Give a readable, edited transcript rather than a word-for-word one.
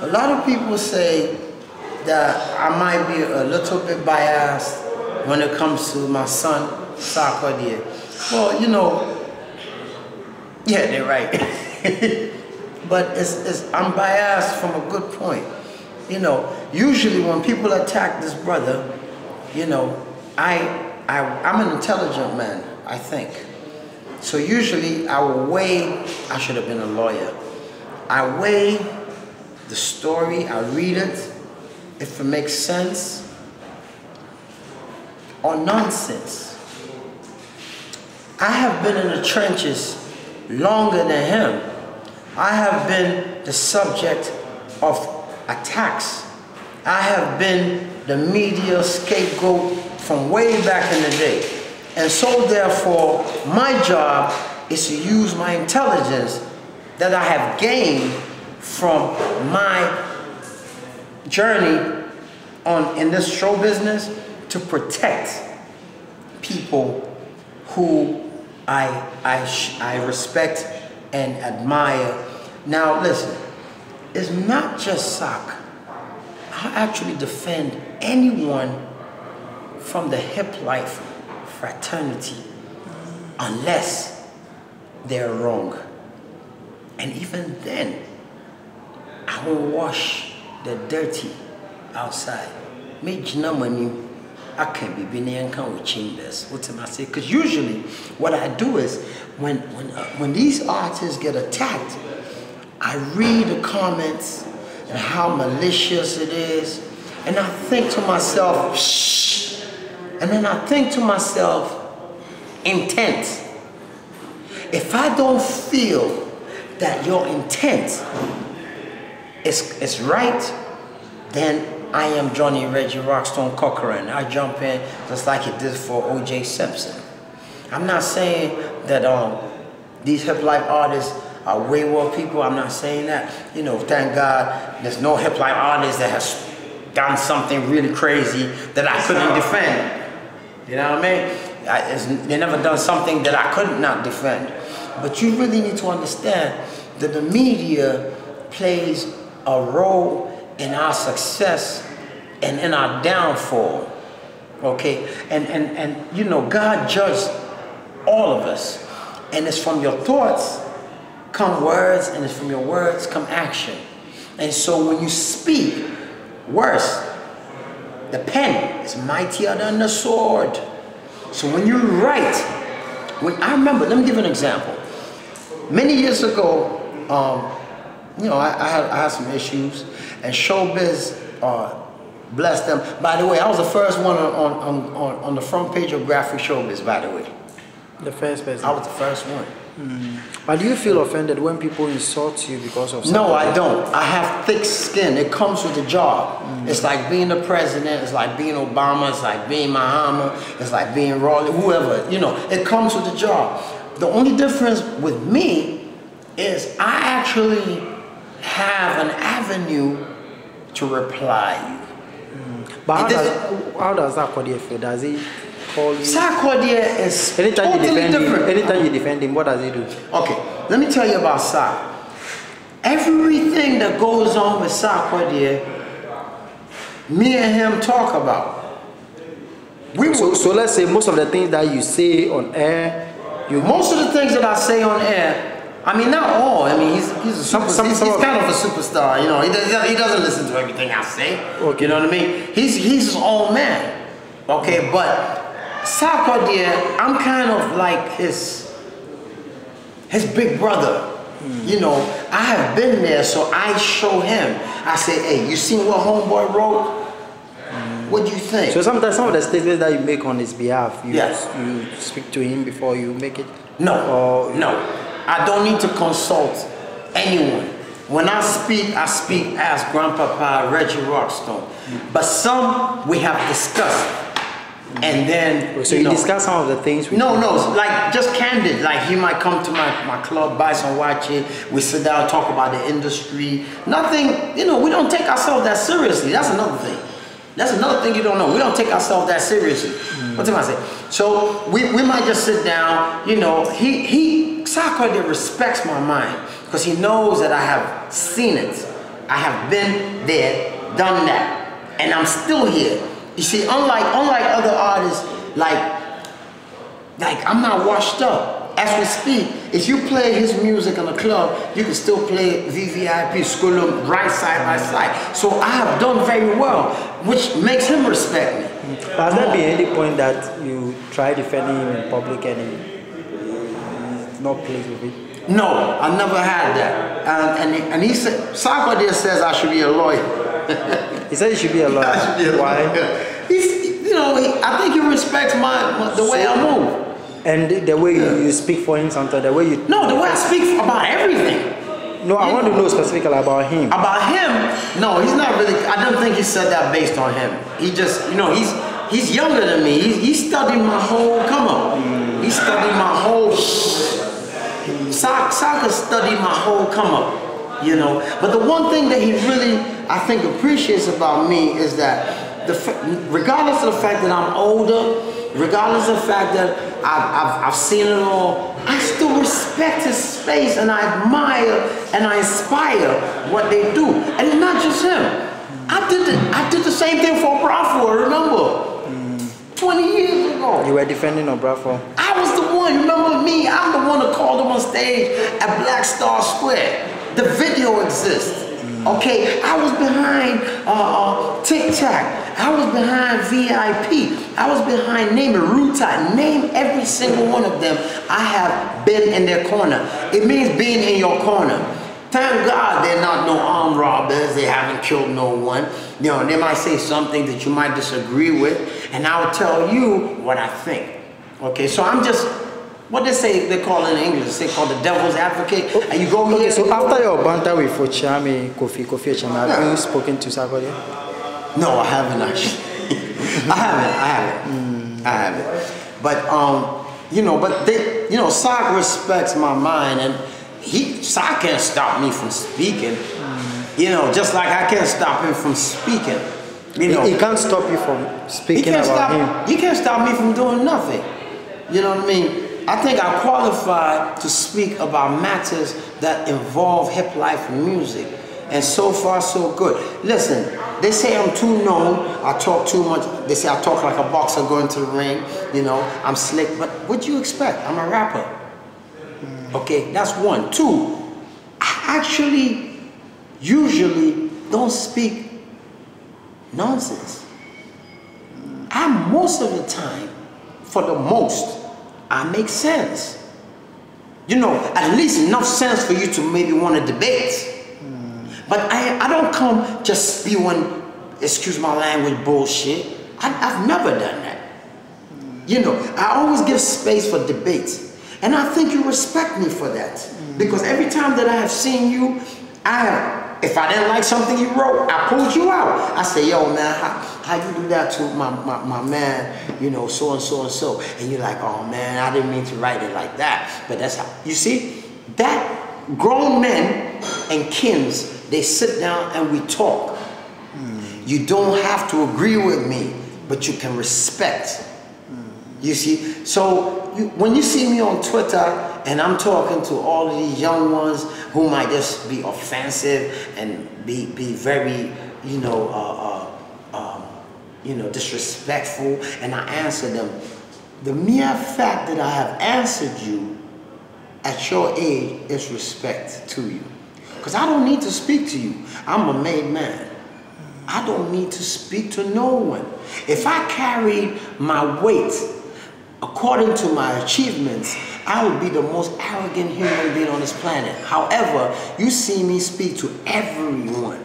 A lot of people say that I might be a little bit biased when it comes to my son, Sarkodie. Well, you know, yeah, they're right. But I'm biased from a good point. You know, usually when people attack this brother, you know, I'm an intelligent man, I think. So usually I will weigh, I should have been a lawyer. I weigh the story, I read it, if it makes sense or nonsense. I have been in the trenches longer than him. I have been the subject of attacks. I have been the media scapegoat from way back in the day. And so therefore, my job is to use my intelligence that I have gained from my journey in this show business to protect people who I respect and admire. Now listen, it's not just Sark. I actually defend anyone from the hip life fraternity unless they're wrong. And even then, I won't wash the dirty outside. Me money, I can't be being with chambers. What am I saying? Because usually what I do is when these artists get attacked, I read the comments and how malicious it is, and I think to myself, shh. And then I think to myself, intent. If I don't feel that your intent is right, then I am Johnny Reggie Rockstone Cochran. I jump in just like he did for O.J. Simpson. I'm not saying that these hip-life artists are wayward people. I'm not saying that. You know, thank God there's no hip-life artist that has done something really crazy that I couldn't defend. You know what I mean? They never done something that I could not defend. But you really need to understand that the media plays a role in our success and in our downfall. Okay? And you know, God judged all of us. And it's from your thoughts come words, and it's from your words come action. And so when you speak, worse, the pen is mightier than the sword. So when you write, I remember, let me give you an example. Many years ago, you know, I had some issues, and Showbiz blessed them. By the way, I was the first one on the front page of Graphic Showbiz, by the way. The first person? I was the first one. But do you feel offended when people insult you because of something? No, I don't. I have thick skin. It comes with the job. It's like being the president. It's like being Obama. It's like being Muhammad. It's like being Raleigh, whoever. You know, it comes with the job. The only difference with me is I actually have an avenue to reply you. But how does Sarkodie feel? Does he call you? Sarkodie is totally different. Anytime you defend him, what does he do? Okay, let me tell you about Sark. Everything that goes on with Sarkodie, me and him talk about. So let's say most of the things that you say on air, most of the things that I say on air, I mean, not all. I mean, he's he's kind of a superstar. You know, he doesn't listen to everything I say. Okay. You know what I mean? He's his own man. Okay, but Sarkodie, I'm kind of like his big brother. You know, I have been there, so I show him. I say, hey, you seen what homeboy wrote? What do you think? So sometimes some of the statements that you make on his behalf, you yes. speak to him before you make it? No, no. I don't need to consult anyone. When I speak as Grandpapa Reggie Rockstone. But some we have discussed. And then, so you discuss some of the things with No, like just candid. Like he might come to my club, buy some watch it. We sit down, talk about the industry. Nothing, you know, we don't take ourselves that seriously. That's another thing. That's another thing you don't know. We don't take ourselves that seriously. What am I saying? So we might just sit down, you know, Sarkodie respects my mind because he knows that I have seen it. I have been there, done that, and I'm still here. You see, unlike other artists, like I'm not washed up. As we speak, if you play his music in a club, you can still play VVIP, Skulum, right side by side. So I have done very well, which makes him respect me. Has there been any point that you try defending him in public and he's not pleased with it? No, I never had that. And he said, Sarkodie says I should be a lawyer. He said he should be a lawyer. I should be a Why? lawyer. I think he respects the way I move. And the way you speak for him sometimes, the way you... No, the way I speak about everything. No, I want to know specifically about him. About him? No, he's not really... I don't think he said that based on him. He just, he's younger than me. He studied my whole come up. He studied my whole... Soccer studied my whole come up, But the one thing that he really, I think, appreciates about me is that regardless of the fact that I'm older, regardless of the fact that I've seen it all, I still respect his space and I admire and I inspire what they do. And it's not just him. I did the same thing for Bravo, remember? 20 years ago. You were defending Bravo. I was the one, remember me? I'm the one that called him on stage at Black Star Square. The video exists. Okay, I was behind Tic Tac. I was behind VIP. I was behind name it, Ruta. Name every single one of them. I have been in their corner. It means being in your corner. Thank God they're not no armed robbers. They haven't killed no one. They might say something that you might disagree with, and I'll tell you what I think. Okay, so I'm just, what they call it in English, they call the devil's advocate. And you go here. So after your banter with Kofi Ochame, have you spoken to Sarkodie? No, I haven't actually. I haven't. But Sark respects my mind, and Sark can't stop me from speaking. Just like I can't stop him from speaking. He can't stop you from speaking about him. He can't stop me from doing nothing. You know what I mean? I think I qualify to speak about matters that involve hip life music. And so far, so good. Listen, they say I'm too known, I talk too much. They say I talk like a boxer going to the ring, I'm slick. But what do you expect? I'm a rapper. Okay, that's one. Two, I actually usually don't speak nonsense. Most of the time, for the most, I make sense. At least enough sense for you to maybe want to debate. But I don't come just spewing, excuse my language, bullshit. I've never done that. I always give space for debates. And I think you respect me for that. Because every time that I have seen you, if I didn't like something you wrote, I pulled you out. I say, yo, man, how you do that to my man, so and so and so. And you're like, oh, man, I didn't mean to write it like that. But that's how, you see, that grown men and kins, they sit down and we talk. You don't have to agree with me, but you can respect. You see, so when you see me on Twitter and I'm talking to all of these young ones who might just be offensive and be very, disrespectful, and I answer them, the mere fact that I have answered you at your age is respect to you. Because I don't need to speak to you. I'm a made man. I don't need to speak to no one. If I carried my weight according to my achievements, I would be the most arrogant human being on this planet. However, you see me speak to everyone.